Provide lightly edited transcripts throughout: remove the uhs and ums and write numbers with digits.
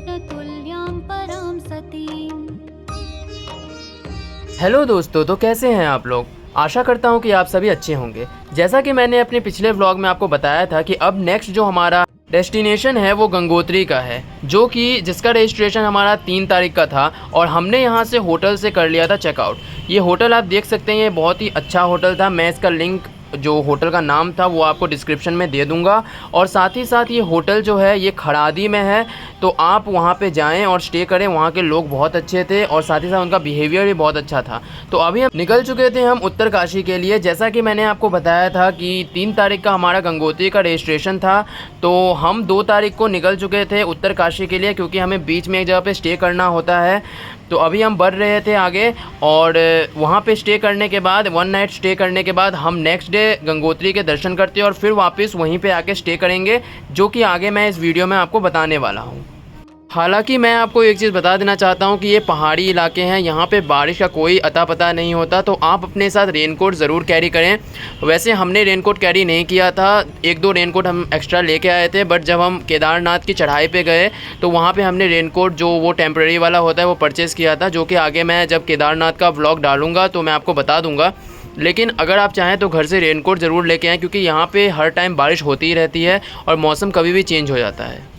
कृष्णतुल्यां परां सतीम्। हेलो दोस्तों, तो कैसे हैं आप लोग। आशा करता हूं कि आप सभी अच्छे होंगे। जैसा कि मैंने अपने पिछले व्लॉग में आपको बताया था कि अब नेक्स्ट जो हमारा डेस्टिनेशन है वो गंगोत्री का है, जो कि जिसका रजिस्ट्रेशन हमारा 3 तारीख का था और हमने यहाँ से होटल से कर लिया था चेकआउट। ये होटल आप देख सकते हैं, ये बहुत ही अच्छा होटल था। मैं इसका लिंक, जो होटल का नाम था, वो आपको डिस्क्रिप्शन में दे दूंगा। और साथ ही साथ ये होटल जो है ये खड़ादी में है, तो आप वहाँ पे जाएं और स्टे करें। वहाँ के लोग बहुत अच्छे थे और साथ ही साथ उनका बिहेवियर भी बहुत अच्छा था। तो अभी हम निकल चुके थे हम उत्तरकाशी के लिए। जैसा कि मैंने आपको बताया था कि 3 तारीख का हमारा गंगोत्री का रजिस्ट्रेशन था, तो हम 2 तारीख को निकल चुके थे उत्तरकाशी के लिए, क्योंकि हमें बीच में एक जगह पे स्टे करना होता है। तो अभी हम बढ़ रहे थे आगे और वहाँ पे स्टे करने के बाद, 1 नाइट स्टे करने के बाद हम नेक्स्ट डे गंगोत्री के दर्शन करते और फिर वापस वहीं पे आके स्टे करेंगे, जो कि आगे मैं इस वीडियो में आपको बताने वाला हूँ। हालांकि मैं आपको एक चीज़ बता देना चाहता हूँ कि ये पहाड़ी इलाके हैं, यहाँ पे बारिश का कोई अता पता नहीं होता, तो आप अपने साथ रेनकोट ज़रूर कैरी करें। वैसे हमने रेनकोट कैरी नहीं किया था, 1-2 रेनकोट हम एक्स्ट्रा लेके आए थे, बट जब हम केदारनाथ की चढ़ाई पे गए तो वहाँ पे हमने रेनकोट, जो वो टेम्प्रेरी वाला होता है, वो परचेज़ किया था, जो कि आगे मैं जब केदारनाथ का व्लॉग डालूँगा तो मैं आपको बता दूँगा। लेकिन अगर आप चाहें तो घर से रेनकोट ज़रूर लेके आएँ, क्योंकि यहाँ पे हर टाइम बारिश होती ही रहती है और मौसम कभी भी चेंज हो जाता है।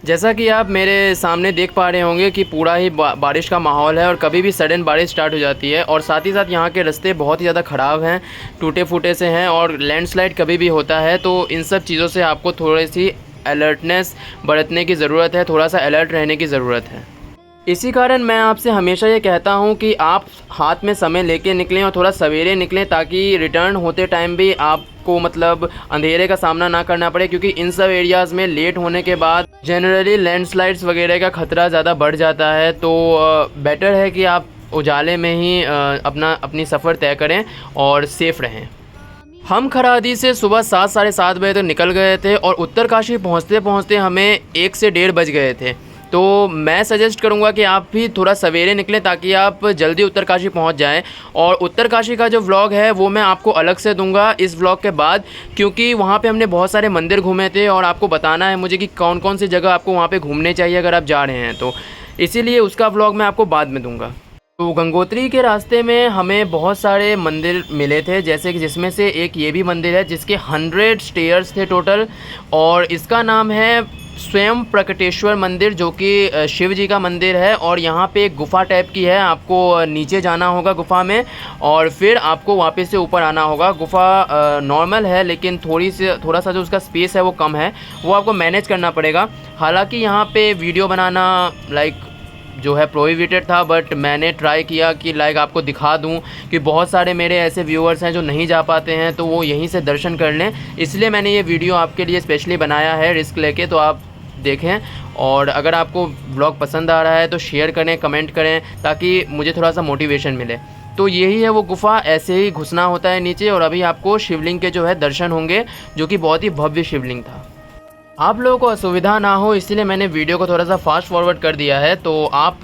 जैसा कि आप मेरे सामने देख पा रहे होंगे कि पूरा ही बारिश का माहौल है और कभी भी सडन बारिश स्टार्ट हो जाती है। और साथ ही साथ यहाँ के रास्ते बहुत ही ज़्यादा ख़राब हैं, टूटे फूटे से हैं और लैंडस्लाइड कभी भी होता है। तो इन सब चीज़ों से आपको थोड़ी सी अलर्टनेस बरतने की ज़रूरत है, थोड़ा सा अलर्ट रहने की ज़रूरत है। इसी कारण मैं आपसे हमेशा ये कहता हूँ कि आप हाथ में समय लेके निकलें और थोड़ा सवेरे निकलें, ताकि रिटर्न होते टाइम भी आपको मतलब अंधेरे का सामना ना करना पड़े, क्योंकि इन सब एरियाज़ में लेट होने के बाद जनरली लैंडस्लाइड्स वगैरह का ख़तरा ज़्यादा बढ़ जाता है। तो बेटर है कि आप उजाले में ही अपनी सफ़र तय करें और सेफ़ रहें। हम खरादी से सुबह 7 साढ़े 7 बजे तक निकल गए थे और उत्तरकाशी पहुँचते पहुँचते हमें 1 से 1:30 बज गए थे। तो मैं सजेस्ट करूंगा कि आप भी थोड़ा सवेरे निकलें, ताकि आप जल्दी उत्तरकाशी पहुंच जाएं। और उत्तरकाशी का जो व्लॉग है वो मैं आपको अलग से दूंगा इस व्लॉग के बाद, क्योंकि वहां पे हमने बहुत सारे मंदिर घूमे थे और आपको बताना है मुझे कि कौन कौन सी जगह आपको वहां पे घूमने चाहिए अगर आप जा रहे हैं, तो इसीलिए उसका व्लॉग मैं आपको बाद में दूँगा। तो गंगोत्री के रास्ते में हमें बहुत सारे मंदिर मिले थे, जैसे कि जिसमें से एक ये भी मंदिर है जिसके 100 स्टेयर्स थे टोटल, और इसका नाम है स्वयं प्रकटेश्वर मंदिर, जो कि शिव जी का मंदिर है। और यहाँ पे एक गुफ़ा टाइप की है, आपको नीचे जाना होगा गुफ़ा में और फिर आपको वापस से ऊपर आना होगा। गुफ़ा नॉर्मल है, लेकिन थोड़ा सा जो उसका स्पेस है वो कम है, वो आपको मैनेज करना पड़ेगा। हालांकि यहाँ पे वीडियो बनाना जो है प्रोहिबिटेड था, बट मैंने ट्राई किया कि आपको दिखा दूं कि बहुत सारे मेरे ऐसे व्यूअर्स हैं जो नहीं जा पाते हैं, तो वो यहीं से दर्शन कर लें। इसलिए मैंने ये वीडियो आपके लिए स्पेशली बनाया है, रिस्क लेके। तो आप देखें, और अगर आपको ब्लॉग पसंद आ रहा है तो शेयर करें, कमेंट करें, ताकि मुझे थोड़ा सा मोटिवेशन मिले। तो यही है वो गुफ़ा, ऐसे ही घुसना होता है नीचे और अभी आपको शिवलिंग के जो है दर्शन होंगे, जो कि बहुत ही भव्य शिवलिंग था। आप लोगों को असुविधा ना हो इसलिए मैंने वीडियो को थोड़ा सा फास्ट फॉरवर्ड कर दिया है, तो आप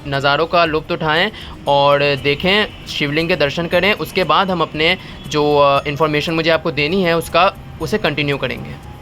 नज़ारों का लुत्फ़ उठाएं और देखें, शिवलिंग के दर्शन करें। उसके बाद हम अपने जो इन्फॉर्मेशन मुझे आपको देनी है उसे कंटिन्यू करेंगे।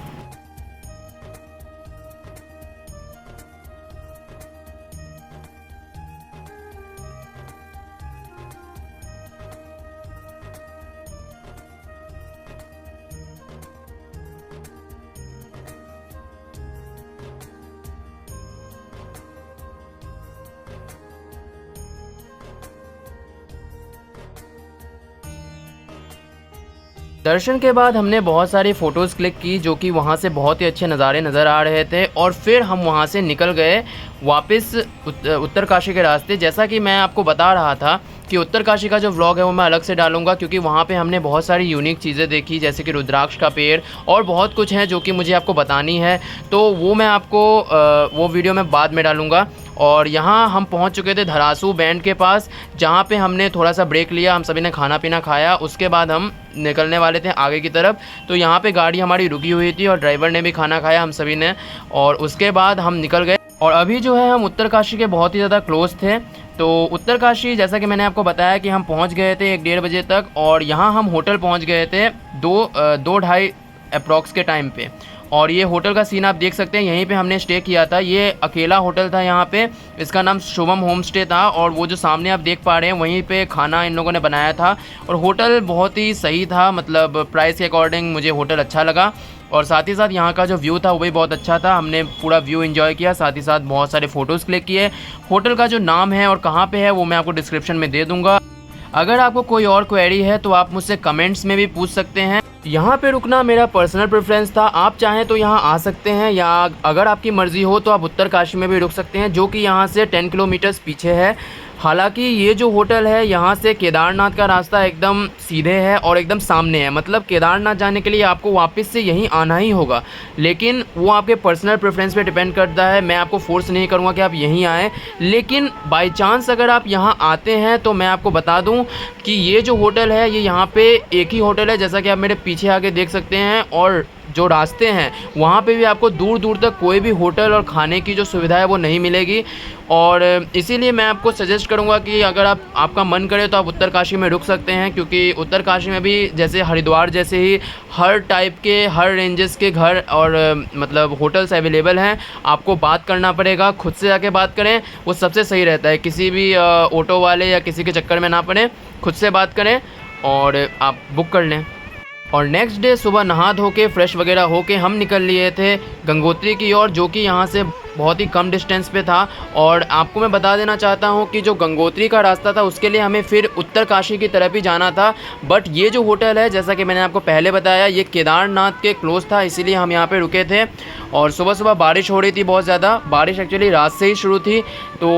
दर्शन के बाद हमने बहुत सारी फ़ोटोज़ क्लिक की, जो कि वहाँ से बहुत ही अच्छे नज़ारे नज़र आ रहे थे। और फिर हम वहाँ से निकल गए वापस उत्तरकाशी के रास्ते। जैसा कि मैं आपको बता रहा था कि उत्तरकाशी का जो व्लॉग है वो मैं अलग से डालूंगा, क्योंकि वहाँ पे हमने बहुत सारी यूनिक चीज़ें देखी, जैसे कि रुद्राक्ष का पेड़ और बहुत कुछ है जो कि मुझे आपको बतानी है। तो वो मैं आपको वो वीडियो मैं बाद में डालूँगा। और यहाँ हम पहुँच चुके थे धरासू बैंड के पास, जहाँ पे हमने थोड़ा सा ब्रेक लिया, हम सभी ने खाना पीना खाया। उसके बाद हम निकलने वाले थे आगे की तरफ। तो यहाँ पे गाड़ी हमारी रुकी हुई थी और ड्राइवर ने भी खाना खाया, हम सभी ने, और उसके बाद हम निकल गए। और अभी जो है हम उत्तरकाशी के बहुत ही ज़्यादा क्लोज थे। तो उत्तरकाशी, जैसा कि मैंने आपको बताया कि हम पहुँच गए थे 1-1:30 बजे तक, और यहाँ हम होटल पहुँच गए थे 2-2:30 अप्रॉक्स के टाइम पे। और ये होटल का सीन आप देख सकते हैं, यहीं पे हमने स्टे किया था। ये अकेला होटल था यहाँ पे, इसका नाम शुभम होम स्टे था। और वो जो सामने आप देख पा रहे हैं वहीं पे खाना इन लोगों ने बनाया था। और होटल बहुत ही सही था, मतलब प्राइस के अकॉर्डिंग मुझे होटल अच्छा लगा। और साथ ही साथ यहाँ का जो व्यू था वो भी बहुत अच्छा था, हमने पूरा व्यू एंजॉय किया, साथ ही साथ बहुत सारे फ़ोटोज़ क्लिक किए। होटल का जो नाम है और कहाँ पे है वो मैं आपको डिस्क्रिप्शन में दे दूँगा। अगर आपको कोई और क्वेरी है तो आप मुझसे कमेंट्स में भी पूछ सकते हैं। यहाँ पे रुकना मेरा पर्सनल प्रेफरेंस था, आप चाहें तो यहाँ आ सकते हैं, या अगर आपकी मर्ज़ी हो तो आप उत्तरकाशी में भी रुक सकते हैं, जो कि यहाँ से 10 किलोमीटर्स पीछे है। हालांकि ये जो होटल है यहाँ से केदारनाथ का रास्ता एकदम सीधे है और एकदम सामने है, मतलब केदारनाथ जाने के लिए आपको वापस से यहीं आना ही होगा। लेकिन वो आपके पर्सनल प्रेफरेंस पे डिपेंड करता है, मैं आपको फोर्स नहीं करूँगा कि आप यहीं आएँ। लेकिन बाय चांस अगर आप यहाँ आते हैं तो मैं आपको बता दूँ कि ये जो होटल है ये यहाँ पे एक ही होटल है, जैसा कि आप मेरे पीछे आगे देख सकते हैं। और जो रास्ते हैं वहाँ पे भी आपको दूर दूर तक कोई भी होटल और खाने की जो सुविधा है वो नहीं मिलेगी। और इसीलिए मैं आपको सजेस्ट करूँगा कि अगर आपका मन करे तो आप उत्तरकाशी में रुक सकते हैं, क्योंकि उत्तरकाशी में भी जैसे हरिद्वार जैसे ही हर टाइप के हर रेंजेस के घर और मतलब होटल्स अवेलेबल हैं। आपको बात करना पड़ेगा, खुद से जाके बात करें, वो सबसे सही रहता है। किसी भी ऑटो वाले या किसी के चक्कर में ना पड़े, खुद से बात करें और आप बुक कर लें। और नेक्स्ट डे सुबह नहा धो के फ्रेश वगैरह होके हम निकल लिए थे गंगोत्री की ओर, जो कि यहाँ से बहुत ही कम डिस्टेंस पे था। और आपको मैं बता देना चाहता हूँ कि जो गंगोत्री का रास्ता था उसके लिए हमें फिर उत्तरकाशी की तरफ ही जाना था। बट ये जो होटल है, जैसा कि मैंने आपको पहले बताया, ये केदारनाथ के क्लोज था, इसीलिए हम यहाँ पे रुके थे। और सुबह सुबह बारिश हो रही थी बहुत ज़्यादा, बारिश एक्चुअली रात से ही शुरू थी। तो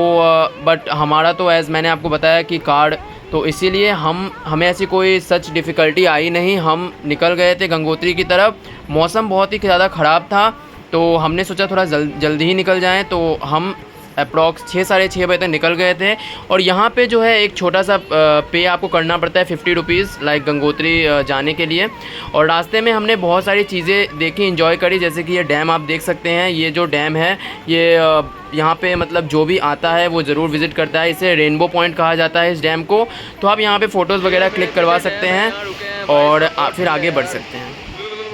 बट हमारा तो एज़ मैंने आपको बताया कि कार, तो इसीलिए हमें ऐसी कोई सच डिफ़िकल्टी आई नहीं। हम निकल गए थे गंगोत्री की तरफ। मौसम बहुत ही ज़्यादा ख़राब था, तो हमने सोचा थोड़ा जल्दी ही निकल जाएं। तो हम अप्रॉक्स 6 साढ़े 6 बजे तक निकल गए थे। और यहाँ पे जो है एक छोटा सा पे आपको करना पड़ता है 50 रुपीज़, लाइक गंगोत्री जाने के लिए। और रास्ते में हमने बहुत सारी चीज़ें देखी, एंजॉय करी, जैसे कि ये डैम आप देख सकते हैं। ये जो डैम है ये यहाँ पे मतलब जो भी आता है वो ज़रूर विज़िट करता है। इसे रेनबो पॉइंट कहा जाता है इस डैम को। तो आप यहाँ पे फ़ोटोज़ वगैरह क्लिक करवा सकते हैं और फिर आगे बढ़ सकते हैं।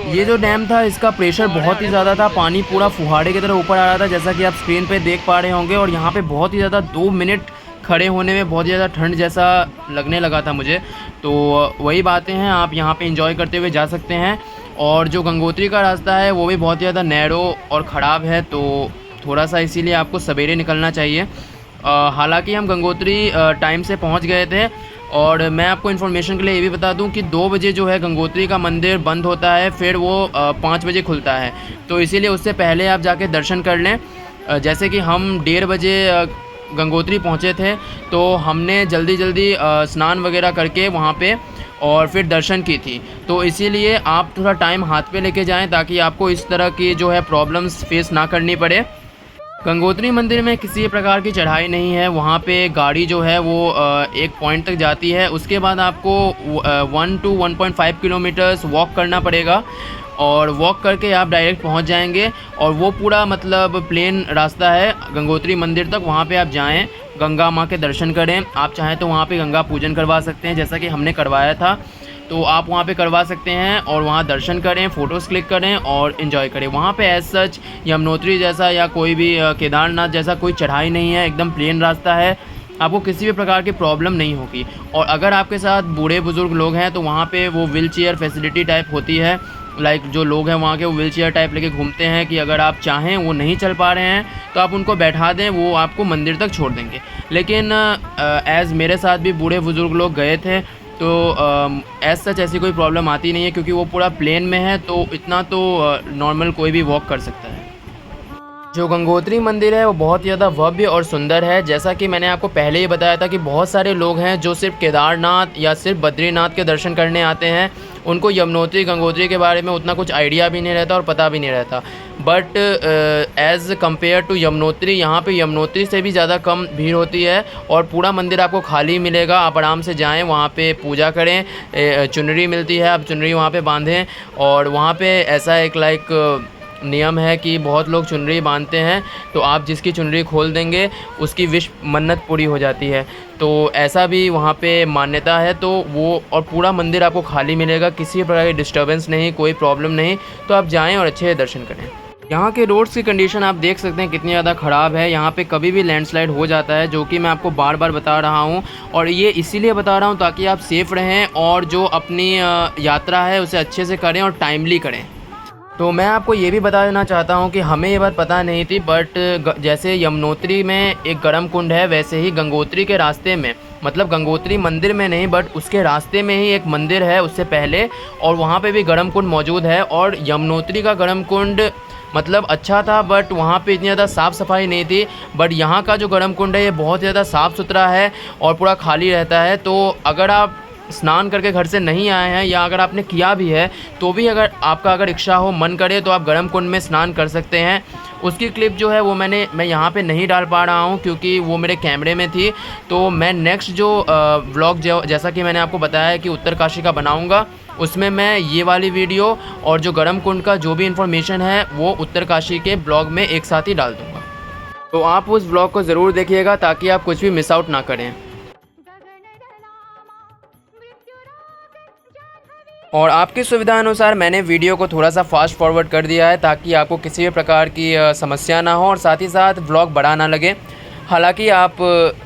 ये जो डैम था इसका प्रेशर बहुत ही ज़्यादा था, पानी पूरा फुहारे की तरह ऊपर आ रहा था, जैसा कि आप स्क्रीन पे देख पा रहे होंगे। और यहाँ पे बहुत ही ज़्यादा 2 मिनट खड़े होने में बहुत ही ज़्यादा ठंड जैसा लगने लगा था मुझे। तो वही बातें हैं, आप यहाँ पे एंजॉय करते हुए जा सकते हैं। और जो गंगोत्री का रास्ता है वो भी बहुत ही ज़्यादा नैरो और ख़राब है, तो थोड़ा सा इसीलिए आपको सवेरे निकलना चाहिए। हालांकि हम गंगोत्री टाइम से पहुंच गए थे। और मैं आपको इन्फॉर्मेशन के लिए ये भी बता दूं कि 2 बजे जो है गंगोत्री का मंदिर बंद होता है, फिर वो 5 बजे खुलता है। तो इसीलिए उससे पहले आप जाके दर्शन कर लें। जैसे कि हम 1:30 बजे गंगोत्री पहुंचे थे, तो हमने जल्दी स्नान वगैरह करके वहाँ पे और फिर दर्शन की थी। तो इसीलिए आप थोड़ा टाइम हाथ पे लेके जाएं, ताकि आपको इस तरह की जो है प्रॉब्लम्स फेस ना करनी पड़े। गंगोत्री मंदिर में किसी प्रकार की चढ़ाई नहीं है, वहाँ पे गाड़ी जो है वो एक पॉइंट तक जाती है, उसके बाद आपको 1 to 1.5 किलोमीटर्स वॉक करना पड़ेगा। और वॉक करके आप डायरेक्ट पहुँच जाएंगे। और वो पूरा मतलब प्लेन रास्ता है गंगोत्री मंदिर तक, वहाँ पे आप जाएं, गंगा माँ के दर्शन करें। आप चाहें तो वहाँ पे गंगा पूजन करवा सकते हैं, जैसा कि हमने करवाया था। तो आप वहाँ पे करवा सकते हैं और वहाँ दर्शन करें, फ़ोटोज़ क्लिक करें और इन्जॉय करें। वहाँ पे एज सच यमुनोत्री जैसा या कोई भी केदारनाथ जैसा कोई चढ़ाई नहीं है, एकदम प्लेन रास्ता है, आपको किसी भी प्रकार की प्रॉब्लम नहीं होगी। और अगर आपके साथ बूढ़े बुज़ुर्ग लोग हैं तो वहाँ पे वो व्हील चेयर फैसिलिटी टाइप होती है, लाइक जो लोग हैं वहाँ के वो व्हील चेयर टाइप लेके घूमते हैं, कि अगर आप चाहें वो नहीं चल पा रहे हैं तो आप उनको बैठा दें, वो आपको मंदिर तक छोड़ देंगे। लेकिन एज़ मेरे साथ भी बूढ़े बुज़ुर्ग लोग गए थे, तो एज सच ऐसी कोई प्रॉब्लम आती नहीं है, क्योंकि वो पूरा प्लेन में है, तो इतना तो नॉर्मल कोई भी वॉक कर सकता है। जो गंगोत्री मंदिर है वो बहुत ही ज़्यादा भव्य और सुंदर है। जैसा कि मैंने आपको पहले ही बताया था कि बहुत सारे लोग हैं जो सिर्फ केदारनाथ या सिर्फ बद्रीनाथ के दर्शन करने आते हैं, उनको यमुनोत्री गंगोत्री के बारे में उतना कुछ आइडिया भी नहीं रहता और पता भी नहीं रहता। But as compare to Yamunotri, यहाँ पे यमुनोत्री से भी ज़्यादा कम भीड़ होती है और पूरा मंदिर आपको खाली मिलेगा। आप आराम से जाएं, वहाँ पे पूजा करें, चुनरी मिलती है, आप चुनरी वहाँ पे बांधें। और वहाँ पे ऐसा एक नियम है कि बहुत लोग चुनरी बांधते हैं, तो आप जिसकी चुनरी खोल देंगे उसकी विश मन्नत पूरी हो जाती है। तो ऐसा भी वहाँ पे मान्यता है। तो वो और पूरा मंदिर आपको खाली मिलेगा, किसी प्रकार की डिस्टर्बेंस नहीं, कोई प्रॉब्लम नहीं। तो आप जाएँ और अच्छे दर्शन करें। यहाँ के रोड्स की कंडीशन आप देख सकते हैं कितनी ज़्यादा ख़राब है। यहाँ पे कभी भी लैंडस्लाइड हो जाता है, जो कि मैं आपको बार बार बता रहा हूँ। और ये इसीलिए बता रहा हूँ ताकि आप सेफ़ रहें और जो अपनी यात्रा है उसे अच्छे से करें और टाइमली करें। तो मैं आपको ये भी बता देना चाहता हूँ कि हमें ये बात पता नहीं थी, बट जैसे यमुनोत्री में एक गर्म कुंड है, वैसे ही गंगोत्री के रास्ते में, मतलब गंगोत्री मंदिर में नहीं बट उसके रास्ते में ही एक मंदिर है उससे पहले, और वहाँ पे भी गर्म कुंड मौजूद है। और यमुनोत्री का गर्म कुंड मतलब अच्छा था, बट वहाँ पे इतनी ज़्यादा साफ़ सफाई नहीं थी। बट यहाँ का जो गर्म कुंड है ये बहुत ज़्यादा साफ़ सुथरा है और पूरा खाली रहता है। तो अगर आप स्नान करके घर से नहीं आए हैं, या अगर आपने किया भी है तो भी अगर आपका इच्छा हो, मन करे, तो आप गर्म कुंड में स्नान कर सकते हैं। उसकी क्लिप जो है वो मैं यहाँ पे नहीं डाल पा रहा हूँ क्योंकि वो मेरे कैमरे में थी। तो मैं नेक्स्ट जो व्लॉग जैसा कि मैंने आपको बताया कि उत्तरकाशी का बनाऊँगा, उसमें मैं ये वाली वीडियो और जो गर्म कुंड का जो भी इन्फॉर्मेशन है वो उत्तरकाशी के ब्लॉग में एक साथ ही डाल दूँगा। तो आप उस ब्लॉग को ज़रूर देखिएगा ताकि आप कुछ भी मिस आउट ना करें। और आपकी सुविधा अनुसार मैंने वीडियो को थोड़ा सा फास्ट फॉरवर्ड कर दिया है ताकि आपको किसी भी प्रकार की समस्या ना हो और साथ ही साथ व्लॉग बड़ा ना लगे। हालांकि आप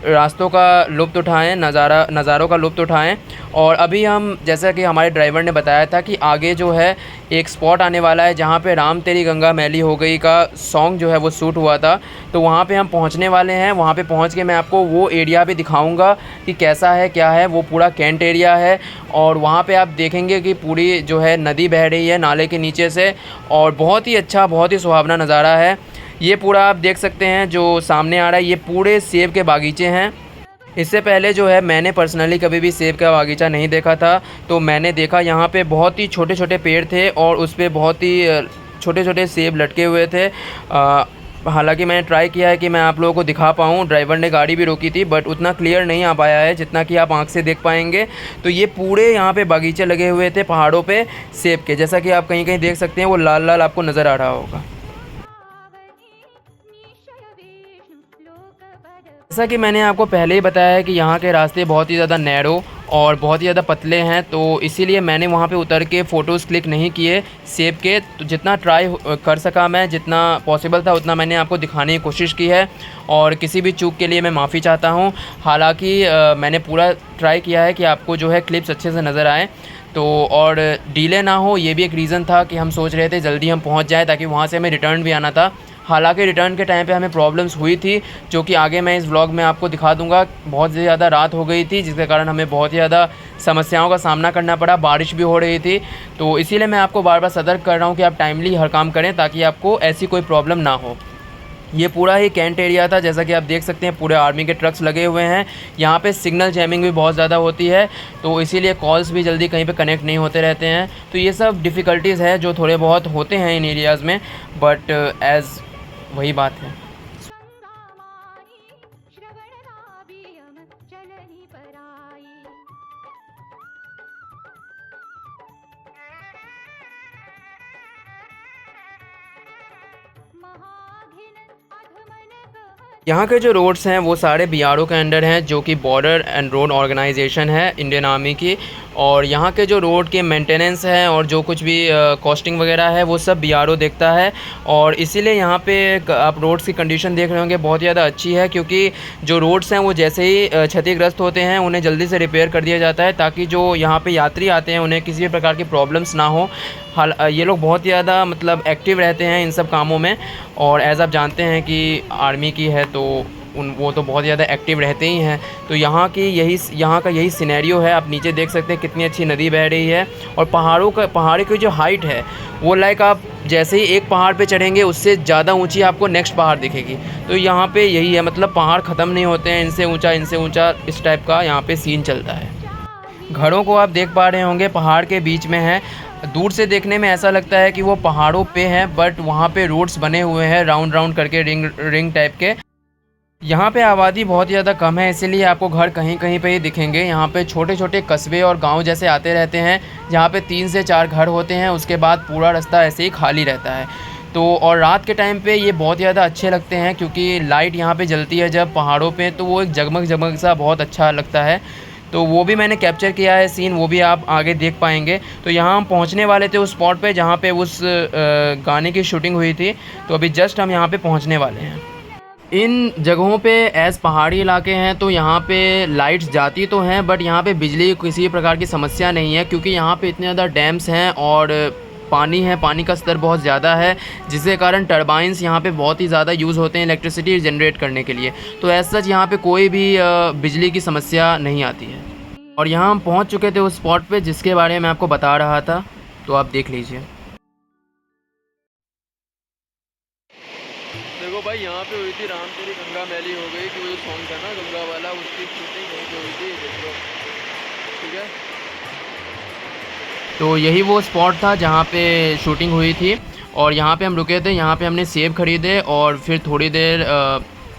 रास्तों का लुत्फ़ उठाएं, नज़ारों का लुत्फ़ उठाएं। और अभी हम, जैसा कि हमारे ड्राइवर ने बताया था, कि आगे जो है एक स्पॉट आने वाला है जहां पे राम तेरी गंगा मैली हो गई का सॉन्ग जो है वो शूट हुआ था। तो वहां पे हम पहुंचने वाले हैं। वहां पे पहुंच के मैं आपको वो एरिया भी दिखाऊंगा कि कैसा है, क्या है। वो पूरा कैंट एरिया है और वहाँ पे आप देखेंगे कि पूरी जो है नदी बह रही है नाले के नीचे से, और बहुत ही अच्छा, बहुत ही सुहावना नज़ारा है। ये पूरा आप देख सकते हैं जो सामने आ रहा है, ये पूरे सेब के बागीचे हैं। इससे पहले जो है मैंने पर्सनली कभी भी सेब का बागीचा नहीं देखा था। तो मैंने देखा यहाँ पे बहुत ही छोटे छोटे पेड़ थे और उस पर बहुत ही छोटे छोटे सेब लटके हुए थे। हालांकि मैंने ट्राई किया है कि मैं आप लोगों को दिखा पाऊँ। ड्राइवर ने गाड़ी भी रोकी थी बट उतना क्लियर नहीं आ पाया है जितना कि आप आंख से देख पाएंगे। तो ये पूरे यहाँ पे बागीचे लगे हुए थे पहाड़ों पे सेब के, जैसा कि आप कहीं कहीं देख सकते हैं, वो लाल लाल आपको नज़र आ रहा होगा। जैसा कि मैंने आपको पहले ही बताया है कि यहाँ के रास्ते बहुत ही ज़्यादा नैरो और बहुत ही ज़्यादा पतले हैं, तो इसीलिए मैंने वहाँ पे उतर के फ़ोटोज़ क्लिक नहीं किए सेब के। तो जितना ट्राई कर सका मैं, जितना पॉसिबल था उतना मैंने आपको दिखाने की कोशिश की है और किसी भी चूक के लिए मैं माफ़ी चाहता हूँ। हालांकि मैंने पूरा ट्राई किया है कि आपको जो है क्लिप्स अच्छे से नज़र आए, तो और डिले ना हो। ये भी एक रीज़न था कि हम सोच रहे थे जल्दी हम पहुँच जाए ताकि वहाँ से हमें रिटर्न भी आना था। हालांकि रिटर्न के टाइम पे हमें प्रॉब्लम्स हुई थी, जो कि आगे मैं इस व्लॉग में आपको दिखा दूंगा। बहुत ज़्यादा रात हो गई थी जिसके कारण हमें बहुत ही ज़्यादा समस्याओं का सामना करना पड़ा, बारिश भी हो रही थी। तो इसीलिए मैं आपको बार बार सतर्क कर रहा हूँ कि आप टाइमली हर काम करें ताकि आपको ऐसी कोई प्रॉब्लम ना हो। ये पूरा ही कैंट एरिया था, जैसा कि आप देख सकते हैं पूरे आर्मी के ट्रक्स लगे हुए हैं। यहाँ पे सिग्नल जैमिंग भी बहुत ज़्यादा होती है, तो इसीलिए कॉल्स भी जल्दी कहीं पे कनेक्ट नहीं होते रहते हैं। तो ये सब डिफ़िकल्टीज़ है जो थोड़े बहुत होते हैं इन एरियाज़ में, बट एज़ वही बात है। यहाँ के जो रोड्स हैं वो सारे बीआरओ के अंडर हैं, जो कि बॉर्डर एंड रोड ऑर्गेनाइजेशन है इंडियन आर्मी की। और यहाँ के जो रोड के मेंटेनेंस है और जो कुछ भी कॉस्टिंग वगैरह है वो सब बीआरओ देखता है। और इसीलिए यहाँ पे आप रोड्स की कंडीशन देख रहे होंगे बहुत ज़्यादा अच्छी है, क्योंकि जो रोड्स हैं वो जैसे ही क्षतिग्रस्त होते हैं उन्हें जल्दी से रिपेयर कर दिया जाता है ताकि जो यहाँ पे यात्री आते हैं उन्हें किसी भी प्रकार की प्रॉब्लम्स ना हो। ये लोग बहुत ज़्यादा मतलब एक्टिव रहते हैं इन सब कामों में, और एज़ आप जानते हैं कि आर्मी की है तो वो तो बहुत ज़्यादा एक्टिव रहते ही हैं। तो यहाँ का यही सिनेरियो है। आप नीचे देख सकते हैं कितनी अच्छी नदी बह रही है, और पहाड़ी की जो हाइट है वो लाइक आप जैसे ही एक पहाड़ पे चढ़ेंगे उससे ज़्यादा ऊंची आपको नेक्स्ट पहाड़ दिखेगी। तो यहाँ पे यही है, मतलब पहाड़ ख़त्म नहीं होते हैं, इनसे ऊंचा इस टाइप का यहाँ पे सीन चलता है। घरों को आप देख पा रहे होंगे पहाड़ के बीच में है। दूर से देखने में ऐसा लगता है कि वो पहाड़ों पे है, बट वहाँ पे रोड्स बने हुए हैं राउंड राउंड करके, रिंग टाइप के। यहाँ पे आबादी बहुत ज़्यादा कम है, इसीलिए आपको घर कहीं कहीं पे ही दिखेंगे। यहाँ पे छोटे छोटे कस्बे और गांव जैसे आते रहते हैं, जहाँ पे 3 से 4 घर होते हैं, उसके बाद पूरा रास्ता ऐसे ही खाली रहता है। तो और रात के टाइम पे ये बहुत ज़्यादा अच्छे लगते हैं क्योंकि लाइट यहाँ पे जलती है जब पहाड़ों पे, तो वो एक जगमग जगमग सा बहुत अच्छा लगता है। तो वो भी मैंने कैप्चर किया है सीन, वो भी आप आगे देख पाएंगे। तो यहाँ हम पहुँचने वाले थे उस स्पॉट पे जहाँ पे उस गाने की शूटिंग हुई थी। तो अभी जस्ट हम यहाँ पे पहुँचने वाले हैं। इन जगहों पे एज़ पहाड़ी इलाके हैं तो यहाँ पे लाइट्स जाती तो हैं, बट यहाँ पे बिजली की किसी प्रकार की समस्या नहीं है क्योंकि यहाँ पे इतने ज़्यादा डैम्स हैं और पानी है, पानी का स्तर बहुत ज़्यादा है, जिसके कारण टरबाइंस यहाँ पे बहुत ही ज़्यादा यूज़ होते हैं इलेक्ट्रिसिटी जनरेट करने के लिए। तो एज सच यहाँ पे कोई भी बिजली की समस्या नहीं आती है। और यहाँ हम पहुँच चुके थे उस स्पॉट पे जिसके बारे में मैं आपको बता रहा था, तो आप देख लीजिए। देखो भाई, यहाँ पे हुई थी राम तेरी गंगा मैली हो गई, कि वो जो सॉन्ग था ना गंगा वाला, उसकी शूटिंग यहीं पे हुई थी। देखो, ठीक है। तो यही वो स्पॉट था जहाँ पे शूटिंग हुई थी और यहाँ पे हम रुके थे। यहाँ पे हमने सेब खरीदे और फिर थोड़ी देर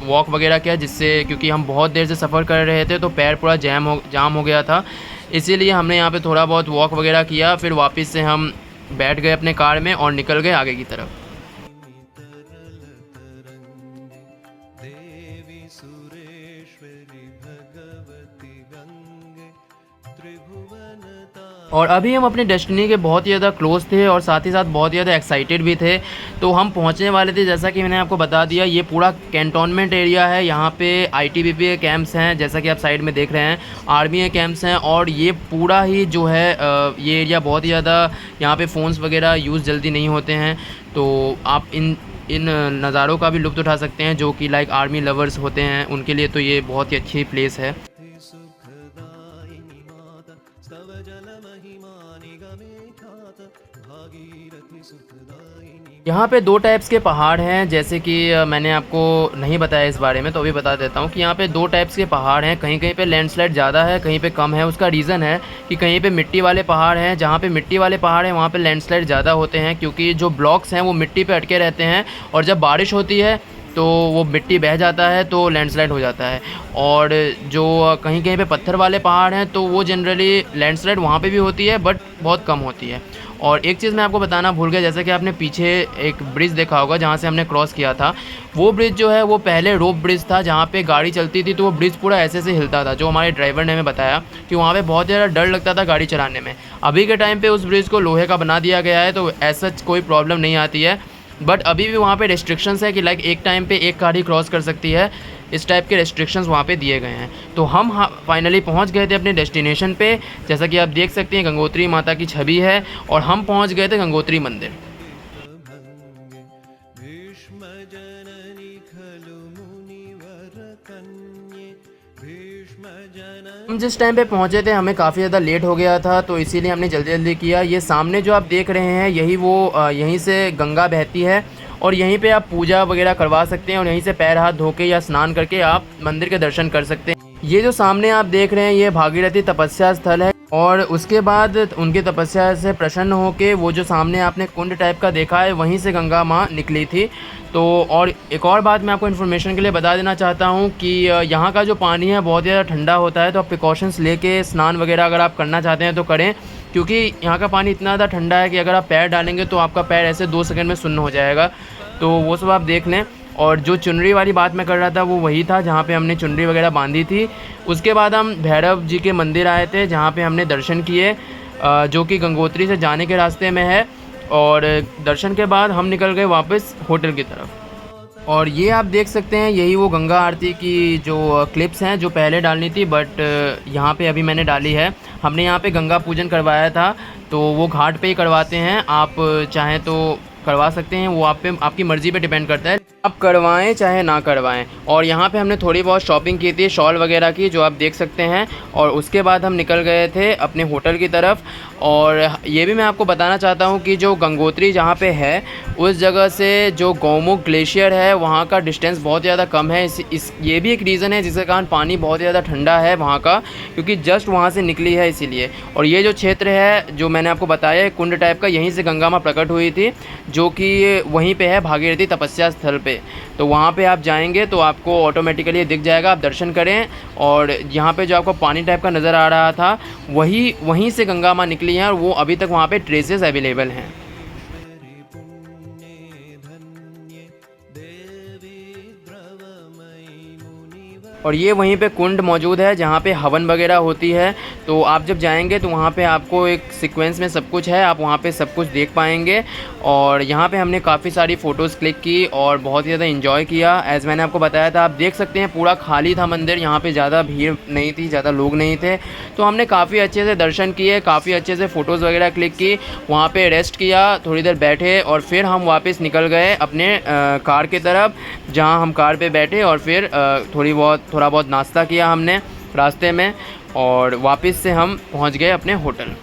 वॉक वगैरह किया, जिससे क्योंकि हम बहुत देर से सफ़र कर रहे थे तो पैर पूरा जाम हो गया था, इसीलिए हमने यहाँ पे थोड़ा बहुत वॉक वगैरह किया। फिर वापस से हम बैठ गए अपने कार में और निकल गए आगे की तरफ। और अभी हम अपने डेस्टिनी के बहुत ही ज़्यादा क्लोज थे और साथ ही साथ बहुत ही ज़्यादा एक्साइटेड भी थे। तो हम पहुंचने वाले थे, जैसा कि मैंने आपको बता दिया, ये पूरा कैंटोनमेंट एरिया है। यहाँ पे आईटीबीपी के कैंप्स हैं, जैसा कि आप साइड में देख रहे हैं, आर्मी के कैंप्स हैं। और ये पूरा ही जो है ये एरिया बहुत ही ज़्यादा, यहाँ पे फ़ोन्स वगैरह यूज़ जल्दी नहीं होते हैं। तो आप इन नज़ारों का भी लुत्फ़ उठा सकते हैं, जो कि लाइक आर्मी लवर्स होते हैं उनके लिए तो ये बहुत ही अच्छी प्लेस है। यहाँ पे दो टाइप्स के पहाड़ हैं, जैसे कि मैंने आपको नहीं बताया इस बारे में, तो अभी बता देता हूँ कि यहाँ पे दो टाइप्स के पहाड़ हैं। कहीं कहीं पे लैंडस्लाइड ज़्यादा है, कहीं पे कम है। उसका रीज़न है कि कहीं पे मिट्टी वाले पहाड़ हैं, जहाँ पे मिट्टी वाले पहाड़ हैं वहाँ पे लैंडस्लाइड ज़्यादा होते हैं, क्योंकि जो ब्लॉक्स हैं वो मिट्टी पे अटके रहते हैं और जब बारिश होती है तो वो मिट्टी बह जाता है तो लैंडस्लाइड हो जाता है। और जो कहीं कहीं पे पत्थर वाले पहाड़ हैं तो वो जनरली लैंडस्लाइड वहाँ पे भी होती है, बट बहुत कम होती है। और एक चीज़ मैं आपको बताना भूल गया, जैसे कि आपने पीछे एक ब्रिज देखा होगा जहाँ से हमने क्रॉस किया था, वो ब्रिज जो है वो पहले रोप ब्रिज था, जहाँ पे गाड़ी चलती थी तो वो ब्रिज पूरा ऐसे से हिलता था। जो हमारे ड्राइवर ने हमें बताया कि वहाँ पे बहुत ज़्यादा डर लगता था गाड़ी चलाने में। अभी के टाइम पे उस ब्रिज को लोहे का बना दिया गया है, तो ऐसा कोई प्रॉब्लम नहीं आती है। बट अभी भी वहाँ पे रेस्ट्रिक्शंस है कि लाइक एक टाइम पे एक कार ही क्रॉस कर सकती है, इस टाइप के रेस्ट्रिक्शंस वहाँ पे दिए गए हैं। तो हम फाइनली पहुँच गए थे अपने डेस्टिनेशन पे। जैसा कि आप देख सकते हैं गंगोत्री माता की छवि है और हम पहुँच गए थे गंगोत्री मंदिर। हम जिस टाइम पे पहुँचे थे हमें काफ़ी ज़्यादा लेट हो गया था, तो इसीलिए हमने जल्दी जल्दी किया। ये सामने जो आप देख रहे हैं यही वो यहीं से गंगा बहती है और यहीं पे आप पूजा वगैरह करवा सकते हैं और यहीं से पैर हाथ धो के या स्नान करके आप मंदिर के दर्शन कर सकते हैं। ये जो सामने आप देख रहे हैं ये भागीरथी तपस्या स्थल है और उसके बाद उनकी तपस्या से प्रसन्न होके वो जो सामने आपने कुंड टाइप का देखा है वहीं से गंगा माँ निकली थी। तो और एक और बात मैं आपको इन्फॉर्मेशन के लिए बता देना चाहता हूँ कि यहाँ का जो पानी है बहुत ज़्यादा ठंडा होता है, तो आप प्रिकॉशंस लेके स्नान वगैरह अगर आप करना चाहते हैं तो करें, क्योंकि यहाँ का पानी इतना ज़्यादा ठंडा है कि अगर आप पैर डालेंगे तो आपका पैर ऐसे 2 सेकंड में सुन्न हो जाएगा। तो वो सब आप देख लें। और जो चुनरी वाली बात मैं कर रहा था वो वही था जहाँ पे हमने चुनरी वगैरह बांधी थी। उसके बाद हम भैरव जी के मंदिर आए थे जहाँ पे हमने दर्शन किए, जो कि गंगोत्री से जाने के रास्ते में है। और दर्शन के बाद हम निकल गए वापस होटल की तरफ। और ये आप देख सकते हैं यही वो गंगा आरती की जो क्लिप्स हैं जो पहले डालनी थी, बट यहाँ पे अभी मैंने डाली है। हमने यहाँ पे गंगा पूजन करवाया था, तो वो घाट पे ही करवाते हैं, आप चाहें तो करवा सकते हैं, वो आप पे आपकी मर्ज़ी पे डिपेंड करता है, आप करवाएं चाहे ना करवाएं। और यहाँ पे हमने थोड़ी बहुत शॉपिंग की थी, शॉल वगैरह की, जो आप देख सकते हैं। और उसके बाद हम निकल गए थे अपने होटल की तरफ। और ये भी मैं आपको बताना चाहता हूँ कि जो गंगोत्री जहाँ पे है उस जगह से जो गौमुख ग्लेशियर है वहाँ का डिस्टेंस बहुत ज़्यादा कम है। ये भी एक रीज़न है जिसके कारण पानी बहुत ज़्यादा ठंडा है वहाँ का, क्योंकि जस्ट वहाँ से निकली है इसीलिए। और ये जो क्षेत्र है जो मैंने आपको बताया कुंड टाइप का, यहीं से गंगा माँ प्रकट हुई थी, जो कि वहीं पे है भागीरथी तपस्या स्थल पे। तो वहाँ पे आप जाएंगे तो आपको ऑटोमेटिकली दिख जाएगा, आप दर्शन करें। और यहाँ पे जो आपको पानी टाइप का नज़र आ रहा था वहीं से गंगा माँ निकली हैं और वो अभी तक वहाँ पे ट्रेसेस अवेलेबल हैं। और ये वहीं पे कुंड मौजूद है जहाँ पे हवन वगैरह होती है। तो आप जब जाएंगे तो वहाँ पे आपको एक सीक्वेंस में सब कुछ है, आप वहाँ पे सब कुछ देख पाएंगे। और यहाँ पे हमने काफ़ी सारी फ़ोटोज़ क्लिक की और बहुत ही ज़्यादा इन्जॉय किया। एज़ मैंने आपको बताया था, आप देख सकते हैं पूरा खाली था मंदिर, यहाँ पे ज़्यादा भीड़ नहीं थी, ज़्यादा लोग नहीं थे। तो हमने काफ़ी अच्छे से दर्शन किए, काफ़ी अच्छे से फ़ोटोज़ वगैरह क्लिक की, वहाँ पे रेस्ट किया, थोड़ी देर बैठे और फिर हम वापस निकल गए अपने कार की तरफ, जहाँ हम कार पे बैठे और फिर थोड़ा बहुत नाश्ता किया हमने रास्ते में और वापस से हम पहुँच गए अपने होटल।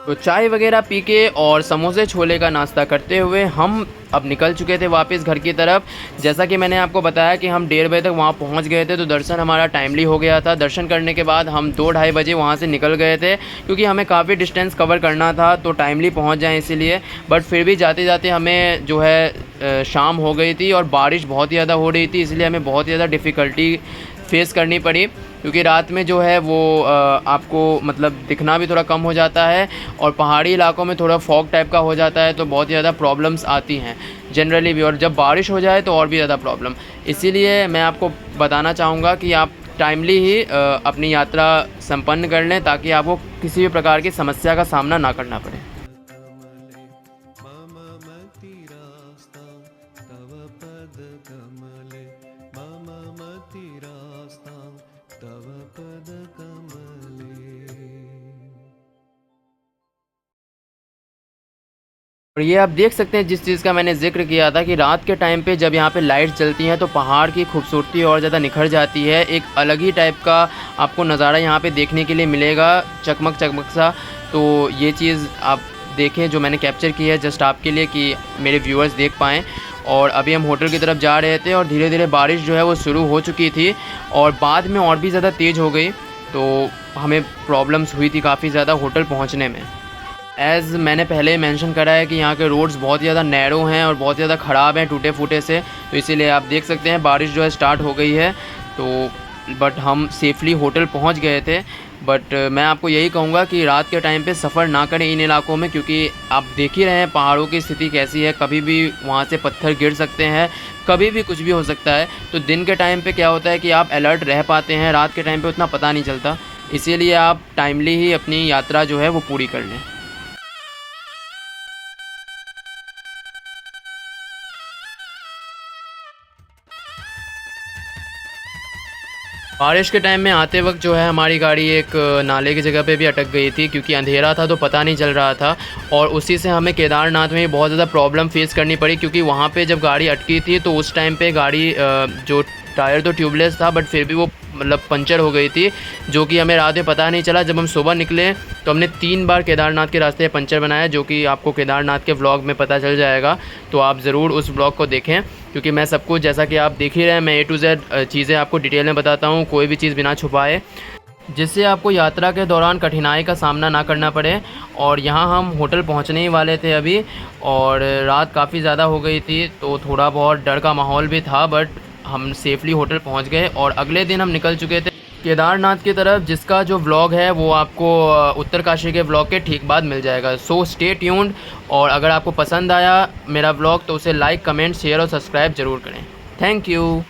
तो चाय वगैरह पी के और समोसे छोले का नाश्ता करते हुए हम अब निकल चुके थे वापस घर की तरफ। जैसा कि मैंने आपको बताया कि हम 1:30 बजे तक वहाँ पहुँच गए थे, तो दर्शन हमारा टाइमली हो गया था। दर्शन करने के बाद हम 2-2:30 बजे वहाँ से निकल गए थे, क्योंकि हमें काफ़ी डिस्टेंस कवर करना था तो टाइमली पहुँच जाएँ इसीलिए। बट फिर भी जाते जाते हमें जो है शाम हो गई थी और बारिश बहुत ही ज़्यादा हो रही थी, इसलिए हमें बहुत ही ज़्यादा डिफ़िकल्टी फेस करनी पड़ी, क्योंकि रात में जो है वो आपको मतलब दिखना भी थोड़ा कम हो जाता है और पहाड़ी इलाकों में थोड़ा फॉग टाइप का हो जाता है, तो बहुत ही ज़्यादा प्रॉब्लम्स आती हैं जनरली भी, और जब बारिश हो जाए तो और भी ज़्यादा प्रॉब्लम। इसीलिए मैं आपको बताना चाहूँगा कि आप टाइमली ही अपनी यात्रा संपन्न कर लें, ताकि आपको किसी भी प्रकार की समस्या का सामना ना करना पड़े। और ये आप देख सकते हैं जिस चीज़ का मैंने ज़िक्र किया था कि रात के टाइम पे जब यहाँ पे लाइट्स जलती हैं तो पहाड़ की खूबसूरती और ज़्यादा निखर जाती है। एक अलग ही टाइप का आपको नज़ारा यहाँ पे देखने के लिए मिलेगा, चकमक चकमक सा। तो ये चीज़ आप देखें जो मैंने कैप्चर की है जस्ट आपके लिए कि मेरे व्यूअर्स देख पाएँ। और अभी हम होटल की तरफ जा रहे थे और धीरे धीरे बारिश जो है वो शुरू हो चुकी थी और बाद में और भी ज़्यादा तेज़ हो गई, तो हमें प्रॉब्लम्स हुई थी काफ़ी ज़्यादा होटल पहुँचने में। एज़ मैंने पहले ही मेंशन करा है कि यहाँ के रोड्स बहुत ही ज़्यादा नैरो हैं और बहुत ज़्यादा ख़राब हैं टूटे फूटे से, तो इसीलिए आप देख सकते हैं बारिश जो है स्टार्ट हो गई है। तो बट हम सेफली होटल पहुँच गए थे। बट मैं आपको यही कहूँगा कि रात के टाइम पे सफ़र ना करें इन इलाकों में, क्योंकि आप देख ही रहे हैं पहाड़ों की स्थिति कैसी है, कभी भी वहाँ से पत्थर गिर सकते हैं, कभी भी कुछ भी हो सकता है। तो दिन के टाइम पे क्या होता है कि आप अलर्ट रह पाते हैं, रात के टाइम पे उतना पता नहीं चलता, इसीलिए आप टाइमली ही अपनी यात्रा जो है वो पूरी कर लें। बारिश के टाइम में आते वक्त जो है हमारी गाड़ी एक नाले की जगह पे भी अटक गई थी, क्योंकि अंधेरा था तो पता नहीं चल रहा था। और उसी से हमें केदारनाथ में बहुत ज़्यादा प्रॉब्लम फेस करनी पड़ी, क्योंकि वहाँ पे जब गाड़ी अटकी थी तो उस टाइम पे गाड़ी जो टायर तो ट्यूबलेस था बट फिर भी वो मतलब पंचर हो गई थी, जो कि हमें रात में पता नहीं चला। जब हम सुबह निकले तो हमने 3 बार केदारनाथ के रास्ते पंचर बनाया, जो कि आपको केदारनाथ के व्लॉग में पता चल जाएगा, तो आप ज़रूर उस व्लॉग को देखें, क्योंकि मैं सब कुछ जैसा कि आप देख ही रहे हैं, मैं A to Z चीज़ें आपको डिटेल में बताता हूँ, कोई भी चीज़ बिना छुपाए, जिससे आपको यात्रा के दौरान कठिनाई का सामना ना करना पड़े। और यहाँ हम होटल पहुँचने ही वाले थे अभी, और रात काफ़ी ज़्यादा हो गई थी तो थोड़ा बहुत डर का माहौल भी था, बट हम सेफली होटल पहुँच गए और अगले दिन हम निकल चुके थे केदारनाथ की तरफ, जिसका जो व्लॉग है वो आपको उत्तरकाशी के व्लॉग के ठीक बाद मिल जाएगा। सो स्टे ट्यून्ड, और अगर आपको पसंद आया मेरा व्लॉग तो उसे लाइक, कमेंट, शेयर और सब्सक्राइब ज़रूर करें। Thank you.